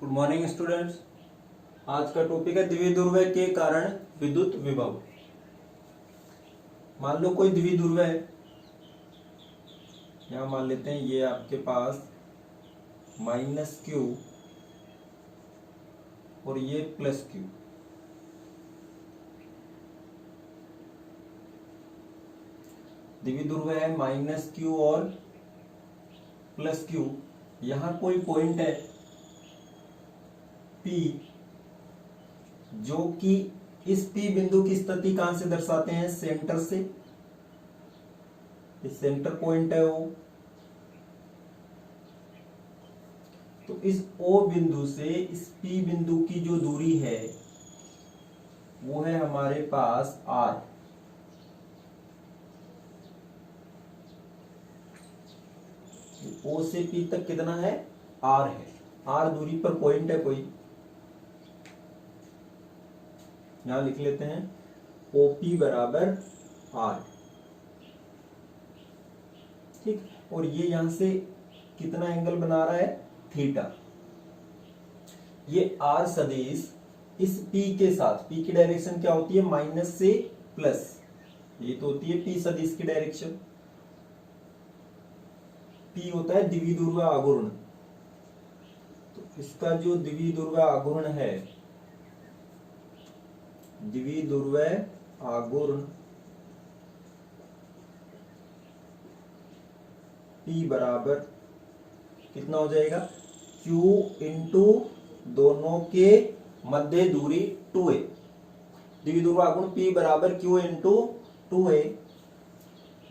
Good morning students. आज का topic है द्विध्रुव के कारण विद्युत विभव। मान लो कोई द्विध्रुव है, यहां मान लेते हैं ये आपके पास -q और ये +q। द्विध्रुव है -q और +q। यहां कोई पॉइंट है P, जो कि इस P बिंदु की स्थिति कहां से दर्शाते हैं? सेंटर से। इस सेंटर पॉइंट है O। तो इस O बिंदु से इस P बिंदु की जो दूरी है वो है हमारे पास R। O से P तक कितना है? R है। R दूरी पर पॉइंट है कोई, यहां लिख लेते हैं OP बराबर R। ठीक, और ये यहां से कितना एंगल बना रहा है? थीटा। ये R सदिश इस P के साथ, P की डायरेक्शन क्या होती है? माइनस से प्लस, ये तो होती है P सदिश की डायरेक्शन। P होता है द्विध्रुव आघूर्ण। तो इसका जो द्विध्रुव आघूर्ण है, द्विध्रुव आघूर्ण P बराबर कितना हो जाएगा? Q इंटू दोनों के मध्य दूरी 2a। द्विध्रुव आघूर्ण P बराबर Q इंटू 2a।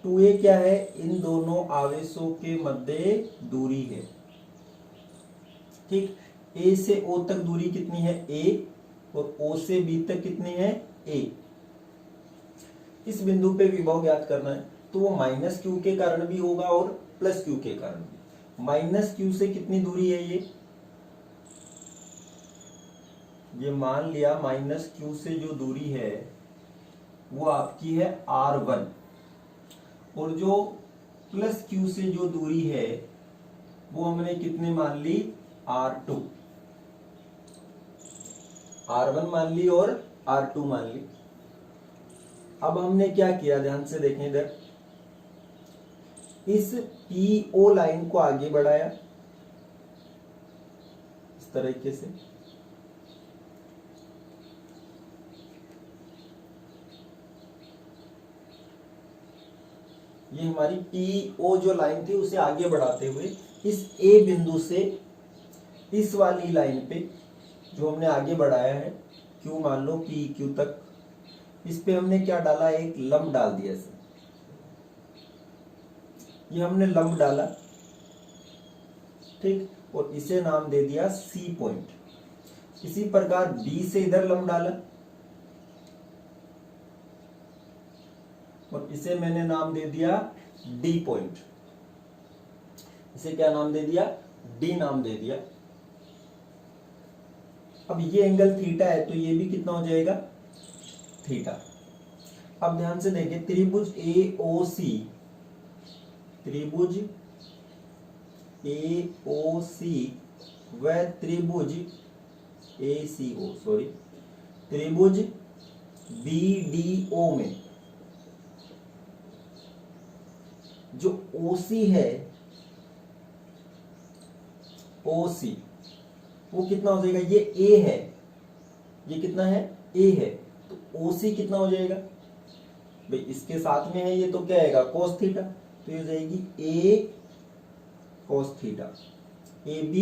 2a क्या है? इन दोनों आवेशों के मध्य दूरी है। ठीक, A से O तक दूरी कितनी है? a, और O से B तक कितनी है? a। इस बिंदु पे विभव ज्ञात करना है, तो वो -q के कारण भी होगा और +q के कारण भी। -q से कितनी दूरी है? ये मान लिया -q से जो दूरी है वो आपकी है R1, और जो +q से जो दूरी है वो हमने कितने मान ली? R2। R1 मान ली और R2 मान ली। अब हमने क्या किया, ध्यान से देखें इधर, इस PO लाइन को आगे बढ़ाया इस तरीके से। ये हमारी PO जो लाइन थी उसे आगे बढ़ाते हुए इस A बिंदु से इस वाली लाइन पे जो हमने आगे बढ़ाया है, Q मान लो PQ तक, इस पे हमने क्या डाला? एक लंब डाल दिया इसे। ये हमने लंब डाला, ठीक, और इसे नाम दे दिया C पॉइंट। इसी प्रकार B से इधर लंब डाला और इसे मैंने नाम दे दिया D पॉइंट। इसे क्या नाम दे दिया? D नाम दे दिया। अब ये एंगल थीटा है, तो ये भी कितना हो जाएगा? थीटा। अब ध्यान से देखिए, त्रिभुज AOC, त्रिभुज AOC व त्रिभुज ACO, सॉरी, त्रिभुज BDO में जो OC है, OC वो कितना हो जाएगा? ये A है, ये कितना है? A है, तो OC कितना हो जाएगा भाई? इसके साथ में है ये, तो क्या आएगा? cos theta. तो ये हो जाएगी A cos theta. AB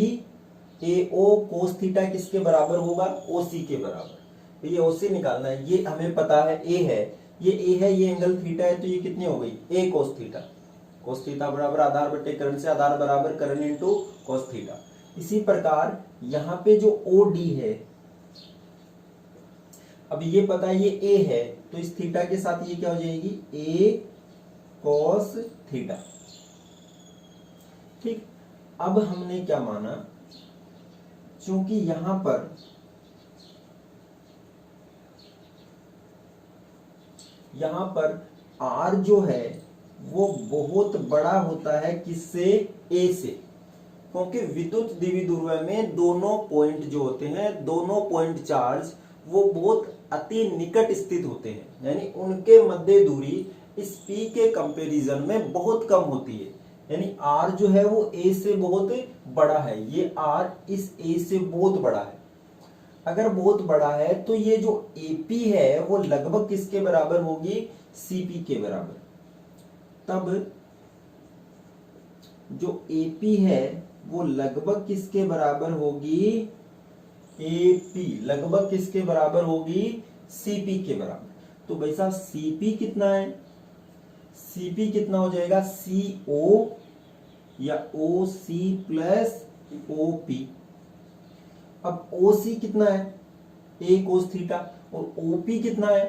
AO cos theta किसके बराबर होगा? OC के बराबर। तो ये OC निकालना है, ये हमें पता है A है, ये A है, ये एंगल थीटा है, तो ये कितनी हो गई? A cos theta. cos theta बराबर आधार बटे करण से आधार बराबर करण इंटू cos थीटा। इसी प्रकार यहां पे जो OD है, अब ये पता है ये A है, तो इस थीटा के साथ ये क्या हो जाएगी? A cos theta. ठीक, अब हमने क्या माना, क्योंकि यहां पर R जो है वो बहुत बड़ा होता है किससे? A से। क्योंकि विद्युत द्विध्रुव में दोनों पॉइंट जो होते हैं, दोनों पॉइंट चार्ज वो बहुत अति निकट स्थित होते हैं, यानी उनके मध्य दूरी इस P के कंपैरिजन में बहुत कम होती है। यानी R जो है वो A से बहुत बड़ा है, ये R इस A से बहुत बड़ा है। अगर बहुत बड़ा है तो ये जो AP है वो लगभग किसके बराबर होगी, CP के बराबर। तब जो AP है वो लगभग किसके बराबर होगी, AP लगभग किसके बराबर होगी, CP के बराबर। तो भाई साहब CP कितना है, CP कितना हो जाएगा, CO या OC प्लस OP। अब OC कितना है, A cos थीटा, और OP कितना है,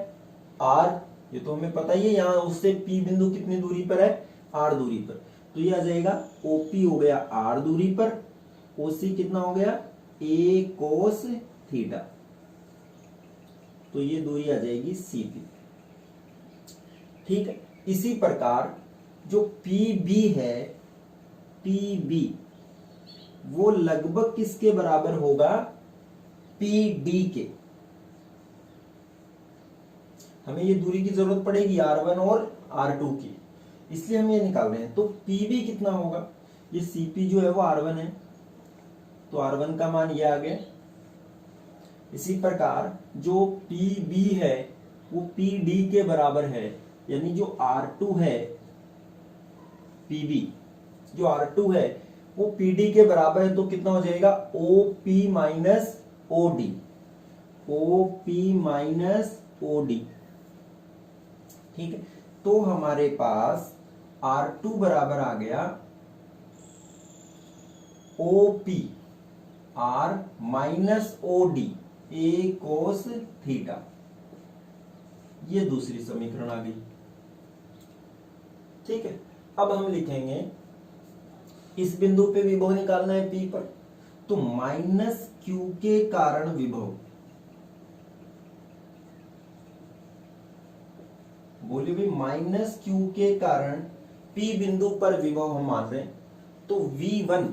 R, ये तो हमें पता ही है, यहाँ उससे P बिंदु कितनी दूरी पर है, R दूरी पर। तो ये आ जाएगा OP हो गया R दूरी पर, OC कितना हो गया, A cos थीटा। तो ये दूरी आ जाएगी CP। ठीक है, इसी प्रकार जो PB है, PB वो लगभग किसके बराबर होगा, PD के। हमें ये दूरी की जरूरत पड़ेगी R1 और R2 की, इसलिए हम ये निकाल रहे हैं। तो PB कितना होगा, ये CP जो है वो R1 है, तो R1 का मान ये आ गया। इसी प्रकार जो PB है वो PD के बराबर है, यानी जो R2 है, PB जो R2 है वो PD के बराबर है, तो कितना हो जाएगा, OP minus OD, OP minus OD। ठीक है, तो हमारे पास R2 बराबर आ गया OP R minus OD A cos theta. ये दूसरी समीकरण आ गई। ठीक है, अब हम लिखेंगे इस बिंदु पे विभव निकालना है P पर, तो माइनस Q के कारण विभव, बोलिए भाई माइनस Q के कारण P बिंदु पर विभव हम मान रहे हैं, तो V1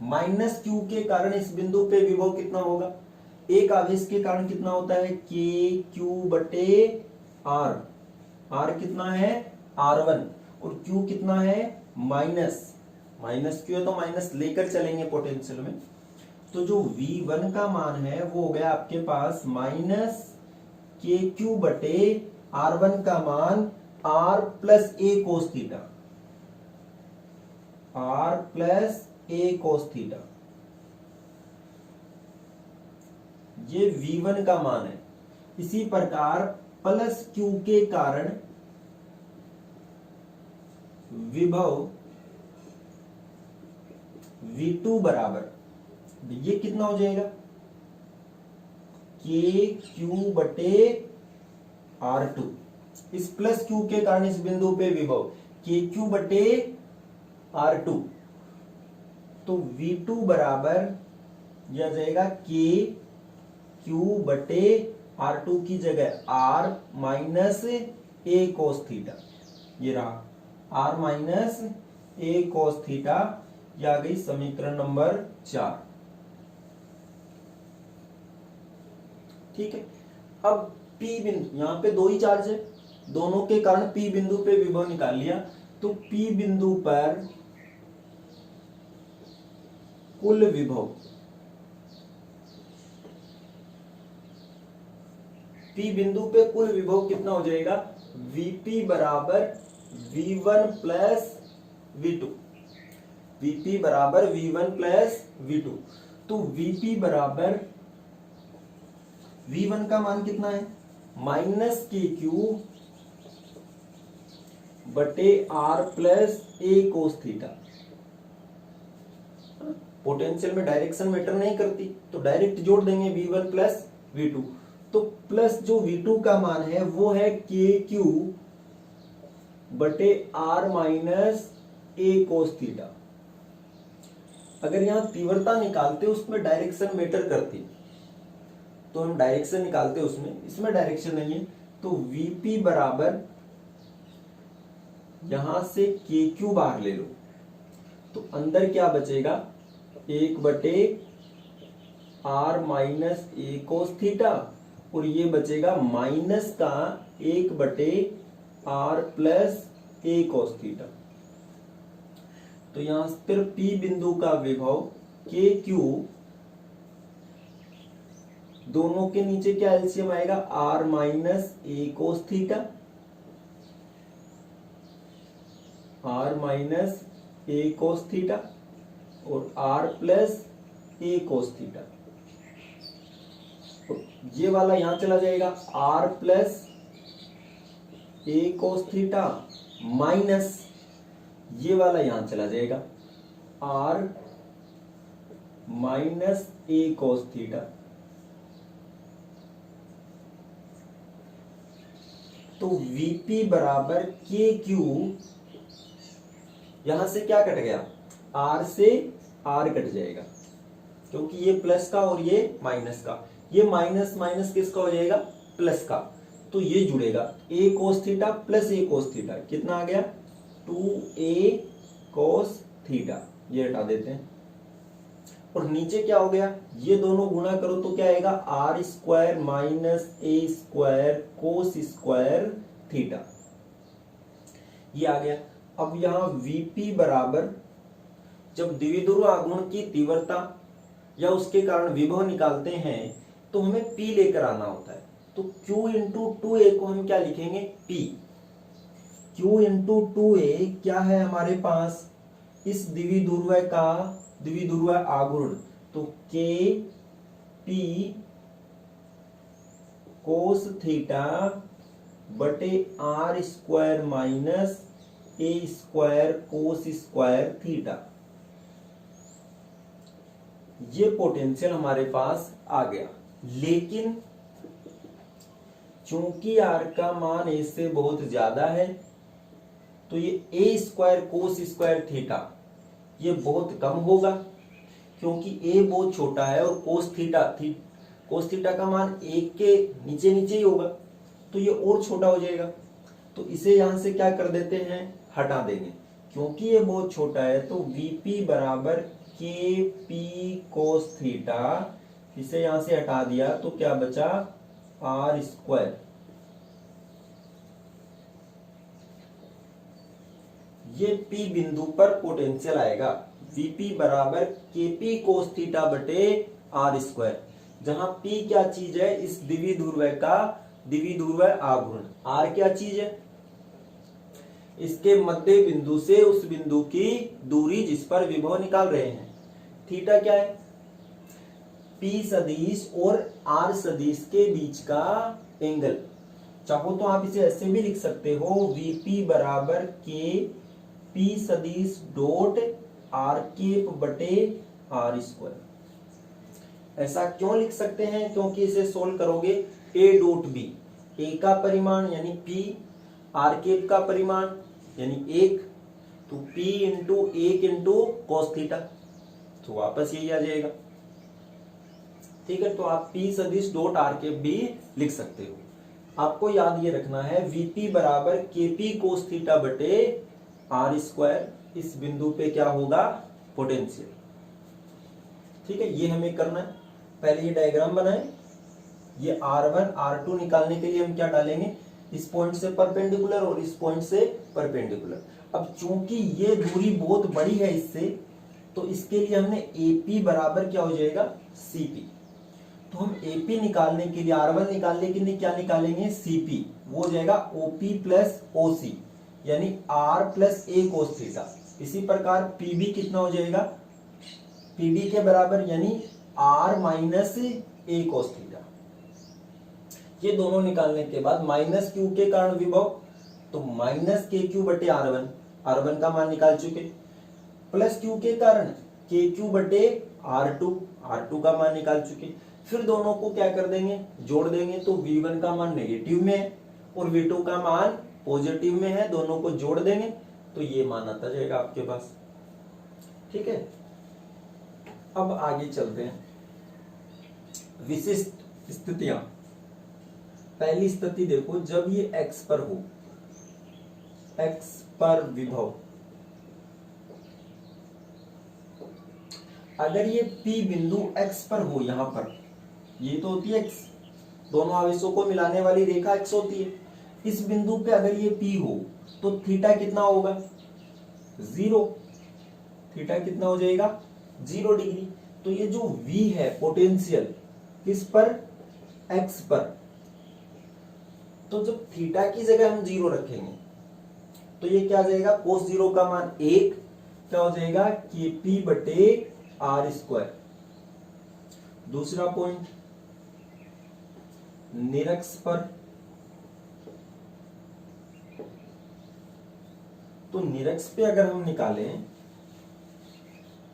माइनस Q के कारण इस बिंदु पे विभव कितना होगा, एक आवेश के कारण कितना होता है, KQ बटे R, R कितना है R1, और Q कितना है माइनस Q है, तो माइनस लेकर चलेंगे पोटेंशियल में। तो जो V1 का मान है वो हो गया आपके पास माइनस KQ बटे R1 का मान R plus A cos theta, R plus A cos theta, ये V1 का मान है। इसी प्रकार प्लस Q के कारण विभव V2 बराबर, ये कितना हो जाएगा, KQ बटे R2। इस प्लस Q के कारण इस बिंदु पे विभव KQ बटे R2, तो V2 बराबर यह आ जाएगा KQ बटे R2 की जगह R minus A cos theta, ये रहा R minus A cos theta. ये आ गई समीकरण नंबर 4। ठीक है, अब P बिंदु, यहां पे दो ही चार्ज है, दोनों के कारण P बिंदु पे विभव निकाल लिया, तो P बिंदु पर कुल विभव, P बिंदु पे कुल विभव कितना हो जाएगा, Vp बराबर V1 प्लस V2, Vp बराबर V1 प्लस V2। तो Vp बराबर V1 का मान कितना है, माइनस KQ बटे R plus A cos theta. Potential में डायरेक्शन मैटर नहीं करती, तो डायरेक्ट जोड़ देंगे V1 प्लस V2। तो प्लस जो V2 का मान है वो है KQ बटे R minus A cos theta. अगर यहां तीव्रता निकालते उसमें डायरेक्शन मैटर करती, तो हम डायरेक्शन निकालते उसमें, इसमें डायरेक्शन नहीं है, तो Vp बराबर यहां से KQ बाहर ले लो, तो अंदर क्या बचेगा, 1/r-a cos थीटा, और ये बचेगा माइनस का 1/r+a cos थीटा। तो यहां फिर P बिंदु का विभव KQ, दोनों के नीचे क्या एलसीएम आएगा, r-a cos theta, r-a cos theta और r+a cos थीटा। ये वाला यहां चला जाएगा, r+a cos थीटा माइनस ये वाला यहां चला जाएगा, r-a cos थीटा। तो VP बराबर KQ, यहां से क्या कट गया, R से R कट जाएगा, क्योंकि ये प्लस का और ये माइनस का, ये माइनस माइनस किसका हो जाएगा, प्लस का, तो ये जुड़ेगा a cos theta plus a cos theta, कितना आ गया 2a cos थीटा, ये हटा देते हैं। और नीचे क्या हो गया, ये दोनों गुणा करो तो क्या आएगा, r square minus a square cos square theta, ये आ गया। अब यहां VP बराबर, जब द्विध्रुव आघूर्ण की तीव्रता या उसके कारण विभव निकालते हैं तो हमें P लेकर आना होता है, तो Q इंटू 2a को हम क्या लिखेंगे, P। Q इंटू 2a क्या है हमारे पास, इस द्विध्रुव आघूर्ण, तो K P कोस थीटा बटे R square minus a square cos square theta, ये पोटेंशियल हमारे पास आ गया। लेकिन चूंकि R का मान a से बहुत ज्यादा है, तो ये a square cos square theta ये बहुत कम होगा, क्योंकि a बहुत छोटा है और कोस थीटा का मान 1 के नीचे नीचे ही होगा, तो ये और छोटा हो जाएगा। तो इसे यहां से क्या कर देते हैं, हटा देंगे, क्योंकि ये बहुत छोटा है। तो VP बराबर KP कोस थीटा, इसे यहां से हटा दिया तो क्या बचा, R स्क्वायर, ये P बिंदु पर पोटेंशियल आएगा। VP बराबर KP कोस थीटा बटे R स्क्वायर, जहां P क्या चीज है, इस द्विध्रुव आघूर्ण, R क्या चीज है, इसके मध्य बिंदु से उस बिंदु की दूरी जिस पर विभव निकाल रहे हैं। थीटा क्या है, P सदिश और R सदिश के बीच का एंगल। चाहो तो आप इसे ऐसे भी लिख सकते हो, VP बराबर K P सदिश डॉट R केप बटे R स्क्वायर। ऐसा क्यों लिख सकते हैं, क्योंकि इसे सोल्व करोगे A डॉट B, A का परिमाण यानी P, R केप का परिमाण यानी 1, तो P into 1 into cos theta, तो वापस यही आ जाएगा। ठीक है, तो आप P सदिश डॉट R केप भी लिख सकते हो। आपको याद ये रखना है, VP बराबर KP कोस थीटा बटे R स्क्वायर, इस बिंदु पे क्या होगा, पोटेंशियल। ठीक है, ये हमें करना है। पहले ये डायग्राम बनाएं, ये R1 R2 निकालने के लिए हम क्या डालेंगे, इस पॉइंट से परपेंडिकुलर और इस पॉइंट से परपेंडिकुलर। अब चूंकि ये दूरी बहुत बड़ी है इससे, तो इसके लिए हमने AP बराबर क्या हो जाएगा, CP। तो हम AP निकालने के लिए, R1 निकालने के लिए क्या निकालेंगे, CP, वो हो जाएगा OP प्लस OC यानी R plus A cos theta. इसी प्रकार PB कितना हो जाएगा, PB के बराबर यानी R minus A cos theta. ये दोनों निकालने के बाद माइनस Q के कारण विभव, तो माइनस KQ बटे R1 का मान निकाल चुके, प्लस Q के कारण KQ बटे R2 का मान निकाल चुके। फिर दोनों को क्या कर देंगे, जोड़ देंगे, तो V1 का मान नेगेटिव में है और V2 का मान पॉजिटिव में है, दोनों को जोड़ देंगे तो ये मान आता जाएगा आपके पास। ठीक है, अब आगे चलते हैं, विशिष्ट स्थितियां। पहली स्थिति देखो, जब ये x पर हो, x पर विभव, अगर ये P बिंदु x पर हो, यहां पर ये तो होती है x, दोनों आवेशों को मिलाने वाली रेखा x होती है। इस बिंदु पे अगर ये P हो तो थीटा कितना होगा? 0। थीटा कितना हो जाएगा? 0 डिग्री। तो ये जो V है पोटेंशियल, किस पर? x पर। तो जब थीटा की जगह हम 0 रखेंगे तो ये क्या आ जाएगा? cos 0 का मान 1 क्या हो जाएगा? KP बटे R स्क्वायर। दूसरा पॉइंट, निरक्ष पर, तो निरक्ष पे अगर हम निकालें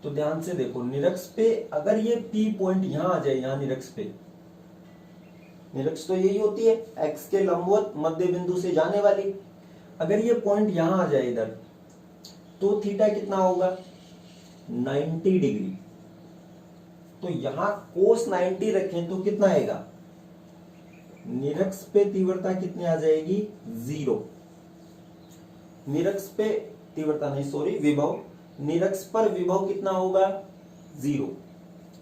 तो ध्यान से देखो, निरक्ष पे अगर ये P पॉइंट यहां आ जाए, यहां निरक्ष पे, निरक्ष तो यही होती है x के लंबवत मध्य बिंदु से जाने वाली, अगर ये पॉइंट यहां आ जाए इधर, तो थीटा कितना होगा? 90 डिग्री। तो यहां cos 90 रखें तो कितना आएगा? निरक्ष पे तीव्रता कितनी आ जाएगी? 0। निरक्ष पे तीव्रता नहीं, सॉरी, विभव, निरक्ष पर विभव कितना होगा? 0,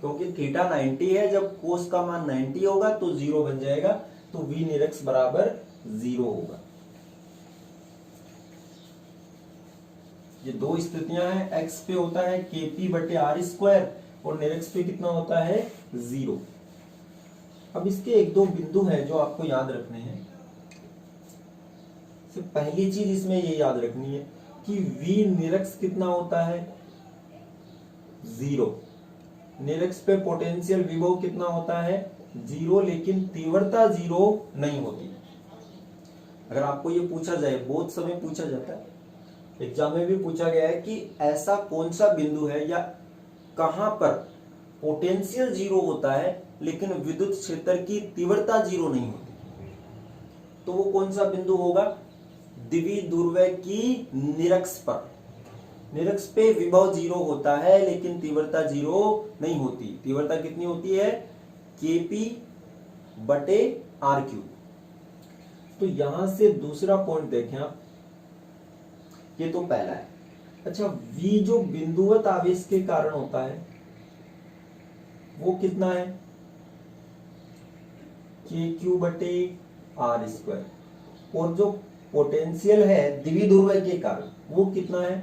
क्योंकि थीटा 90 है, जब कोस का मान 90 होगा तो 0 बन जाएगा, तो V निरक्ष बराबर 0 होगा। ये दो स्थितियां हैं, x पे होता है KP बटे R स्क्वायर और निरक्ष पे कितना होता है? 0। अब इसके एक दो बिंदु हैं जो आपको याद रखने हैं। पहली चीज इसमें ये याद रखनी है कि V निरक्ष कितना होता है? 0। निरक्ष पे पोटेंशियल विभव कितना होता है? 0, लेकिन तीव्रता 0 नहीं होती। अगर आपको ये पूछा जाए, बहुत समय पूछा जाता है, एग्जाम में भी पूछा गया है कि ऐसा कौन सा बिंदु है या कहां पर पोटेंशियल 0 होता है लेकिन विद्युत क्षेत्र की तीव्रता 0 नहीं होती, तो वो कौन सा बिंदु होगा? द्विध्रुव की निरक्ष पर। निरक्ष पे विभव 0 होता है लेकिन तीव्रता 0 नहीं होती। तीव्रता कितनी होती है? KP बटे R3। तो यहां से दूसरा पॉइंट देखें आप, ये तो पहला है। अच्छा, V जो बिंदुवत आवेश के कारण होता है वो कितना है? KQ बटे R स्क्वायर। और जो पोटेंशियल है द्विध्रुव के कारण वो कितना है?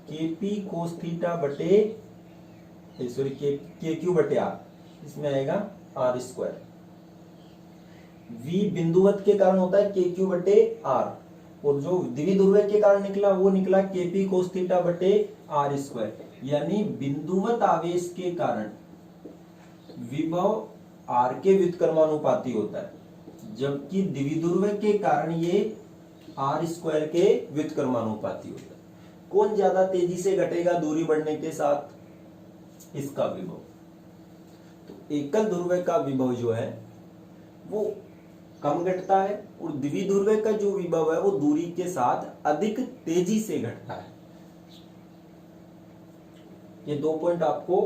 KP कोस थीटा बटे, सॉरी, KQ बटे R, इसमें आएगा R स्क्वायर। V बिंदुवत के कारण होता है KQ बटे R, और जो द्विध्रुव के कारण निकला वो निकला KP कोस थीटा बटे R स्क्वायर। यानी बिंदुवत आवेश के कारण विभव R के व्युत्क्रमानुपाती होता है, जबकि द्विध्रुव के कारण ये R स्क्वायर के व्युत्क्रमानुपाती होता है। कौन ज्यादा तेजी से घटेगा दूरी बढ़ने के साथ? इसका विभव। तो एकल ध्रुव का विभव जो है वो कम घटता है और द्विध्रुव का जो विभव है वो दूरी के साथ अधिक तेजी से घटता है। ये दो पॉइंट आपको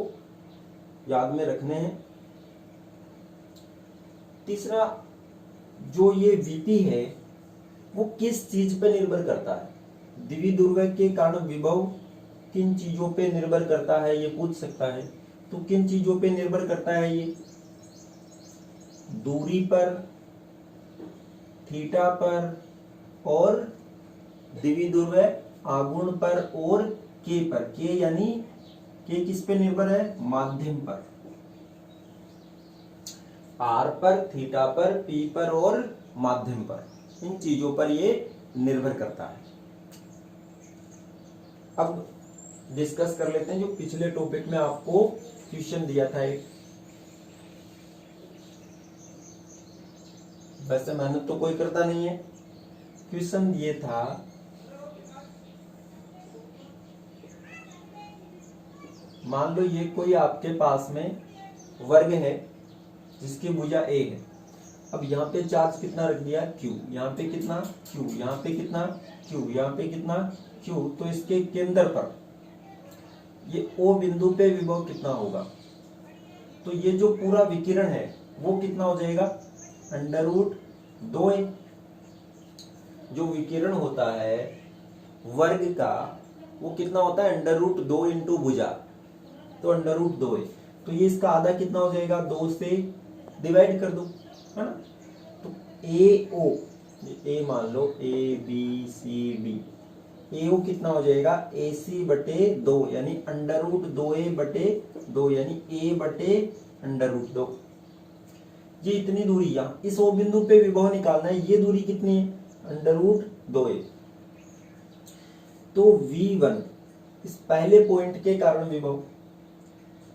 याद में रखने हैं। तीसरा, जो ये VP है वो किस चीज पे निर्भर करता है? द्विध्रुव के कारण विभव किन चीजों पे निर्भर करता है, ये पूछ सकता है। तो किन चीजों पे निर्भर करता है ये? दूरी पर, थीटा पर, और द्विध्रुव आघूर्ण पर, और K पर। K यानी K किस पे निर्भर है? माध्यम पर। R पर, थीटा पर, P पर और माध्यम पर, इन चीजों पर ये निर्भर करता है। अब डिस्कस कर लेते हैं जो पिछले टॉपिक में आपको क्वेश्चन दिया था एक। वैसे मेहनत तो कोई करता नहीं है। क्वेश्चन ये था, मान लो ये कोई आपके पास में वर्ग है जिसकी भुजा A है। अब यहाँ पे चार्ज कितना रख दिया? Q। यहाँ पे कितना? Q। यहाँ पे कितना? Q। यहाँ पे कितना? Q। तो इसके केंद्र पर ये O बिंदु पे विभव कितना होगा? तो ये जो पूरा विकिरण है वो कितना हो जाएगा? √2a। जो विकिरण होता है वर्ग का वो कितना होता है? √2 इंटू भुजा। तो अंडर रूट 2a, तो ये इसका आधा कितना हो जाएगा, 2 से डिवाइड कर दो, है ना। तो AO, ए मान लो ABCD, AO कितना हो जाएगा, AC बटे 2 यानी अंडर रूट 2a बटे 2 यानी a बटे अंडर रूट 2। ये इतनी दूरी, यहाँ इस O बिंदु पे विभव निकालना है, ये दूरी कितनी है, अंडर रूट 2a। तो V1 इस पहले पॉइंट के कारण विभव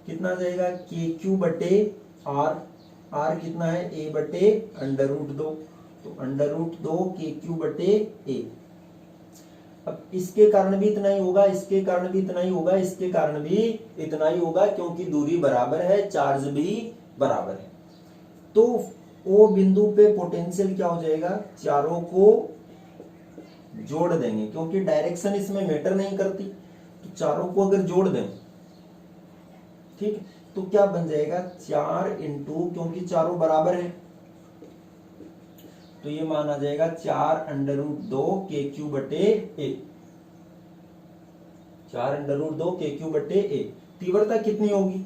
कितना आ जाएगा, KQ बटे R, R कितना है, a बटे अंडर रूट 2, तो अंडर रूट 2 KQ बटे a। अब इसके कारण भी इतना ही होगा, इसके कारण भी इतना ही होगा, इसके कारण भी इतना ही होगा, क्योंकि दूरी बराबर है, चार्ज भी बराबर है। तो O बिंदु पे पोटेंशियल क्या हो जाएगा, चारों को जोड़ देंगे, क्योंकि डायरेक्शन इसमें मैटर नहीं करती, तो चारों को अगर जोड़ दें, ठीक, तो क्या बन जाएगा, 4 इंटू, क्योंकि चारों बराबर है, तो ये मान आ जाएगा 4 अंडर रूट 2 KQ बटे a, 4 अंडर रूट 2 KQ बटे a। तीव्रता कितनी होगी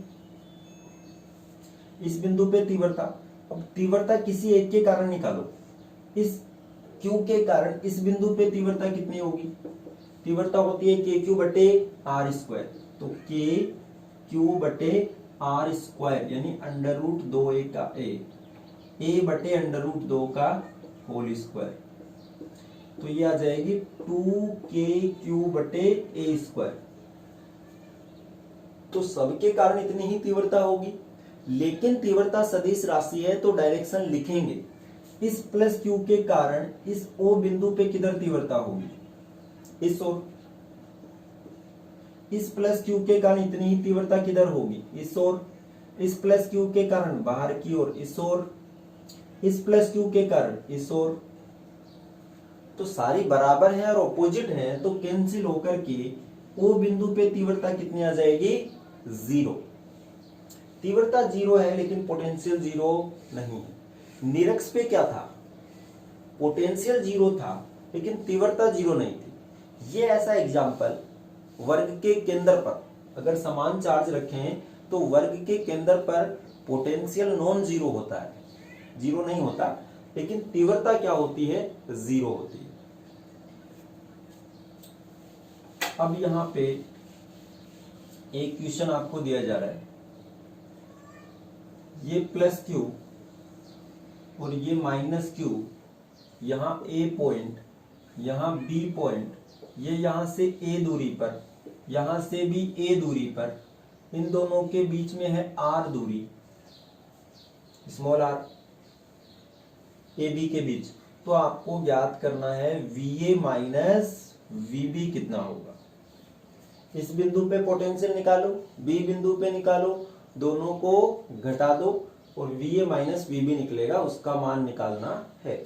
इस बिंदु पे, तीव्रता, अब तीव्रता किसी एक के कारण निकालो, इस Q के कारण इस बिंदु पे तीव्रता कितनी होगी, तीव्रता होती है KQ बटे R स्क्वायर, तो KQ बटे R स्क्वायर यानी अंडर रूट 2a का a बटे अंडर रूट 2 का होल स्क्वायर, तो ये आ जाएगी 2KQ बटे a स्क्वायर। तो सबके कारण इतनी ही तीव्रता होगी, लेकिन तीव्रता सदिश राशि है तो डायरेक्शन लिखेंगे, इस प्लस Q के कारण इस O बिंदु पे किधर तीव्रता होगी, इस ओर, इस प्लस Q के कारण इतनी ही तीव्रता किधर होगी, इस ओर, इस प्लस Q के कारण बाहर की ओर, इस ओर, इस प्लस Q के कारण इस ओर, तो सारी बराबर है और ऑपोजिट है, तो कैंसिल होकर के O बिंदु पे तीव्रता कितनी आ जाएगी, 0। तीव्रता 0 है लेकिन पोटेंशियल 0 नहीं है। निरक्ष पे क्या था, पोटेंशियल 0 था लेकिन तीव्रता 0 नहीं थी। ये ऐसा एग्जाम्पल वर्ग के केंद्र पर अगर समान चार्ज रखें तो वर्ग के केंद्र पर पोटेंशियल नॉन जीरो होता है, 0 नहीं होता, लेकिन तीव्रता क्या होती है, 0 होती है। अब यहां पे एक क्वेश्चन आपको दिया जा रहा है, ये प्लस Q और ये माइनस Q, यहां A पॉइंट, यहां B पॉइंट, ये यहां से A दूरी पर, यहां से भी A दूरी पर, इन दोनों के बीच में है R दूरी, स्मॉल r, AB के बीच। तो आपको ज्ञात करना है VA माइनस VB कितना होगा। इस बिंदु पे पोटेंशियल निकालो, B बिंदु पे निकालो, दोनों को घटा दो और VA माइनस VB निकलेगा, उसका मान निकालना है।